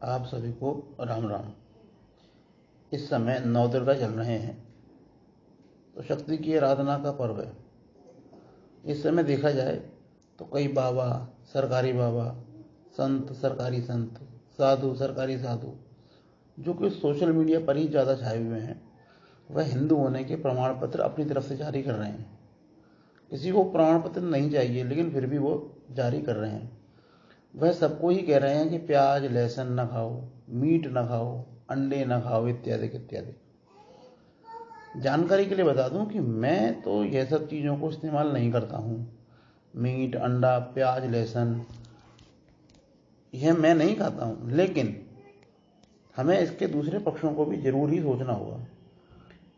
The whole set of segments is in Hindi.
आप सभी को राम राम। इस समय नवदुर्गा चल रहे हैं तो शक्ति की आराधना का पर्व है। इस समय देखा जाए तो कई बाबा, सरकारी बाबा, संत, सरकारी संत, साधु, सरकारी साधु जो कि सोशल मीडिया पर ही ज़्यादा छाए हुए हैं, वह हिंदू होने के प्रमाण पत्र अपनी तरफ से जारी कर रहे हैं। किसी को प्रमाण पत्र नहीं चाहिए लेकिन फिर भी वो जारी कर रहे हैं। वह सबको ही कह रहे हैं कि प्याज लहसुन न खाओ, मीट न खाओ, अंडे न खाओ, इत्यादि इत्यादि। जानकारी के लिए बता दूं कि मैं तो यह सब चीज़ों को इस्तेमाल नहीं करता हूँ। मीट, अंडा, प्याज, लहसुन यह मैं नहीं खाता हूँ, लेकिन हमें इसके दूसरे पक्षों को भी जरूर ही सोचना होगा।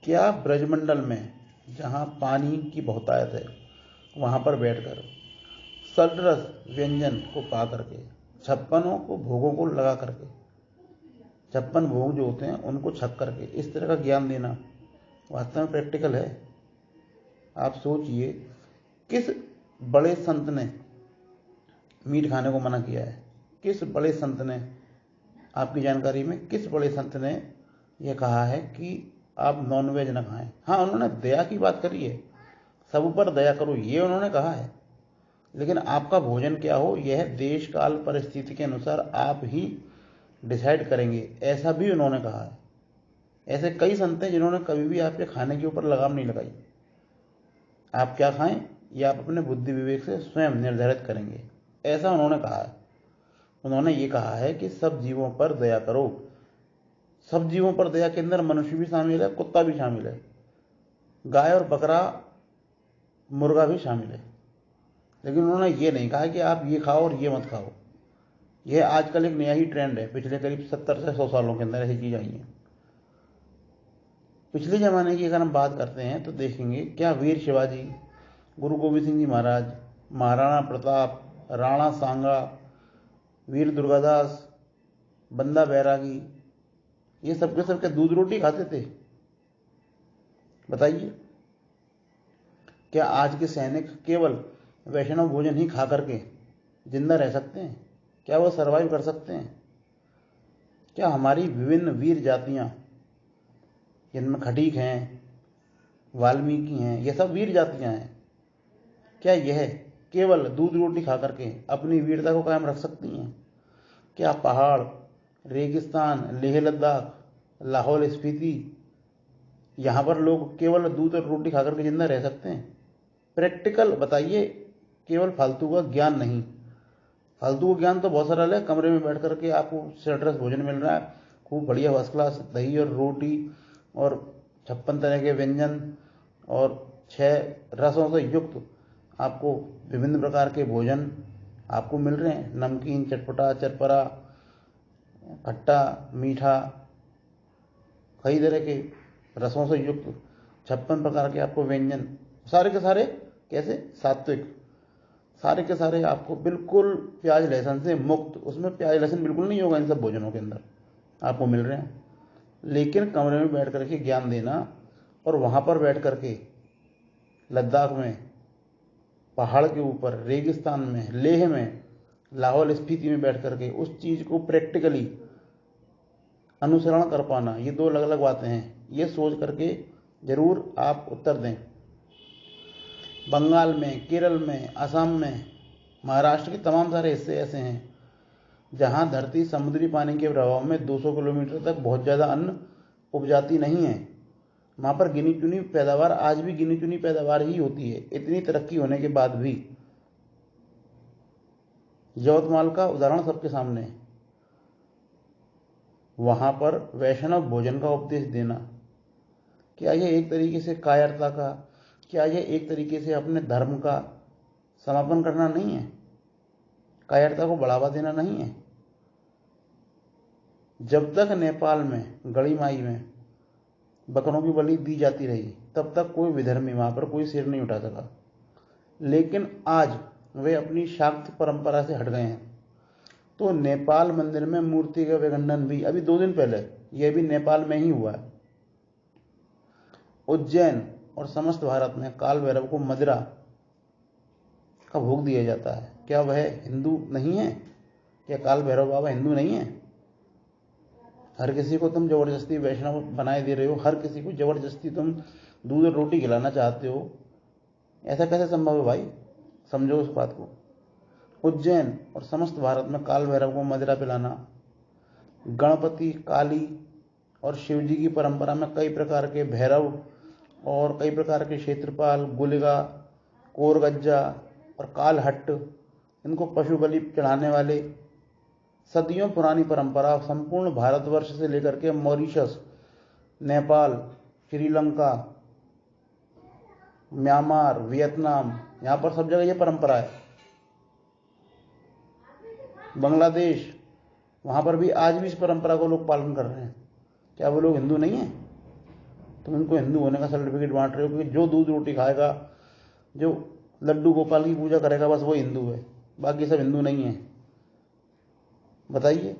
क्या ब्रजमंडल में जहाँ पानी की बहुतायत है वहाँ पर बैठकर सडरस व्यंजन को पा करके, छप्पनों को भोगों को लगा करके, 56 भोग जो होते हैं उनको छक करके इस तरह का ज्ञान देना वास्तव में प्रैक्टिकल है? आप सोचिए, किस बड़े संत ने मीट खाने को मना किया है? किस बड़े संत ने, आपकी जानकारी में किस बड़े संत ने यह कहा है कि आप नॉनवेज न खाएं? हाँ, उन्होंने दया की बात करी है, सब पर दया करो, ये उन्होंने कहा है। लेकिन आपका भोजन क्या हो यह देश काल परिस्थिति के अनुसार आप ही डिसाइड करेंगे, ऐसा भी उन्होंने कहा है। ऐसे कई संत हैं जिन्होंने कभी भी आपके खाने के ऊपर लगाम नहीं लगाई। आप क्या खाएं यह आप अपने बुद्धि विवेक से स्वयं निर्धारित करेंगे, ऐसा उन्होंने कहा है। उन्होंने ये कहा है कि सब जीवों पर दया करो। सब जीवों पर दया के अंदर मनुष्य भी शामिल है, कुत्ता भी शामिल है, गाय और बकरा, मुर्गा भी शामिल है। लेकिन उन्होंने ये नहीं कहा कि आप ये खाओ और ये मत खाओ। यह आजकल एक नया ही ट्रेंड है, पिछले करीब 70 से 100 सालों के अंदर ऐसी चीज आई है। पिछले जमाने की अगर हम बात करते हैं तो देखेंगे क्या वीर शिवाजी, गुरु गोविंद सिंह जी महाराज, महाराणा प्रताप, राणा सांगा, वीर दुर्गादास, बंदा बैरागी, ये सबके दूध रोटी खाते थे? बताइए, क्या आज के सैनिक केवल वैष्णव भोजन ही खा करके जिंदा रह सकते हैं? क्या वो सरवाइव कर सकते हैं? क्या हमारी विभिन्न वीर जातियां, जिनमें खटीक हैं, वाल्मीकि हैं, ये सब वीर जातियां हैं, क्या यह केवल दूध रोटी खा करके अपनी वीरता को कायम रख सकती हैं? क्या पहाड़, रेगिस्तान, लेह लद्दाख, लाहौल स्पीति, यहां पर लोग केवल दूध और रोटी खा करके जिंदा रह सकते हैं? प्रैक्टिकल बताइए, केवल फालतू का ज्ञान नहीं। फालतू का ज्ञान तो बहुत सारा है, कमरे में बैठ करके आपको सर्टरस भोजन मिल रहा है, खूब बढ़िया फर्स्ट क्लास दही और रोटी और 56 तरह के व्यंजन और 6 रसों से युक्त आपको विभिन्न प्रकार के भोजन आपको मिल रहे हैं, नमकीन, चटपटा, चरपरा, खट्टा, मीठा, कई तरह के रसों से युक्त 56 प्रकार के आपको व्यंजन, सारे के सारे कैसे? सात्विक, सारे के सारे आपको बिल्कुल प्याज लहसुन से मुक्त, उसमें प्याज लहसुन बिल्कुल नहीं होगा इन सब भोजनों के अंदर, आपको मिल रहे हैं। लेकिन कमरे में बैठ करके ज्ञान देना और वहां पर बैठ करके लद्दाख में, पहाड़ के ऊपर, रेगिस्तान में, लेह में, लाहौल स्पीति में बैठ करके उस चीज को प्रैक्टिकली अनुसरण कर पाना, ये दो अलग अलग बातें हैं। ये सोच करके जरूर आप उत्तर दें। बंगाल में, केरल में, असम में, महाराष्ट्र के तमाम सारे हिस्से ऐसे हैं जहां धरती समुद्री पानी के प्रभाव में 200 किलोमीटर तक बहुत ज़्यादा अन्न उपजाती नहीं है। वहां पर गिनी चुनी पैदावार, आज भी गिनी चुनी पैदावार ही होती है, इतनी तरक्की होने के बाद भी। यवतमाल का उदाहरण सबके सामने है। वहां पर वैष्णव भोजन का उपदेश देना, क्या यह एक तरीके से कायरता का, क्या यह एक तरीके से अपने धर्म का समापन करना नहीं है? कायरता को बढ़ावा देना नहीं है? जब तक नेपाल में गढ़ीमाई में बकरों की बलि दी जाती रही तब तक कोई विधर्मी वहां पर कोई सिर नहीं उठा सका। लेकिन आज वे अपनी शाक्त परंपरा से हट गए हैं। तो नेपाल मंदिर में मूर्ति का विखंडन भी अभी 2 दिन पहले, यह भी नेपाल में ही हुआ है। उज्जैन और समस्त भारत में काल भैरव को मदिरा का भोग दिया जाता है। क्या वह हिंदू नहीं है? क्या काल भैरव बाबा हिंदू नहीं है? हर किसी को तुम जबरदस्ती वैष्णव बनाए दे रहे हो, हर किसी को जबरदस्ती तुम दूध और रोटी खिलाना चाहते हो। ऐसा कैसे संभव है भाई? समझो उस बात को। उज्जैन और समस्त भारत में काल भैरव को मदिरा पिलाना, गणपति, काली और शिव जी की परंपरा में कई प्रकार के भैरव और कई प्रकार के क्षेत्रपाल, गुलिगा, कोरगज्जा और कालहट्ट, इनको पशु बलि चढ़ाने वाले, सदियों पुरानी परंपरा संपूर्ण भारतवर्ष से लेकर के Mauritius, Nepal, Sri Lanka, Myanmar, Vietnam, यहाँ पर सब जगह ये परंपरा है। बांग्लादेश, वहाँ पर भी आज भी इस परंपरा को लोग पालन कर रहे हैं। क्या वो लोग हिंदू नहीं है? तुम उनको हिंदू होने का सर्टिफिकेट बांट रहे हो, क्योंकि जो दूध रोटी खाएगा, जो लड्डू गोपाल की पूजा करेगा, बस वो हिंदू है, बाकी सब हिंदू नहीं है। बताइए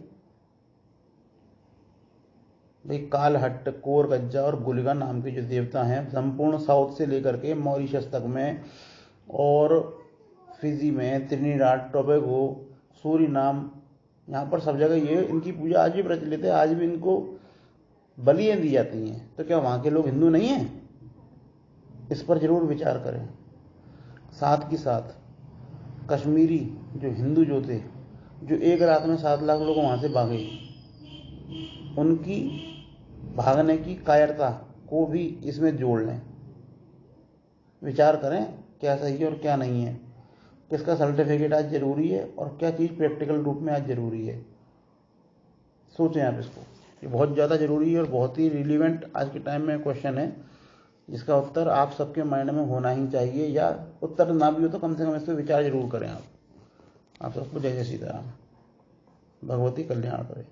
भाई। कालहट्ट, कोरगज्जा और गुलिगा नाम के जो देवता हैं, संपूर्ण साउथ से लेकर के मॉरिशस तक में, और फिजी में, त्रिनिदाद टोबैगो, सूरीनाम, यहाँ पर सब जगह ये इनकी पूजा आज भी प्रचलित है। आज भी इनको बलियां दी जाती हैं। तो क्या वहाँ के लोग हिंदू नहीं हैं? इस पर जरूर विचार करें। साथ ही साथ कश्मीरी जो हिंदू जो थे, जो एक रात में 7 लाख लोग वहाँ से भागे, उनकी भागने की कायरता को भी इसमें जोड़ लें। विचार करें क्या सही है और क्या नहीं है, किसका सर्टिफिकेट आज जरूरी है और क्या चीज़ प्रैक्टिकल रूप में आज जरूरी है। सोचें आप इसको। ये बहुत ज़्यादा जरूरी है और बहुत ही रिलीवेंट आज के टाइम में क्वेश्चन है, जिसका उत्तर आप सबके माइंड में होना ही चाहिए, या उत्तर ना भी हो तो कम से कम इस पर विचार जरूर करें आप। सबको जय जय सीताराम। भगवती कल्याण करे।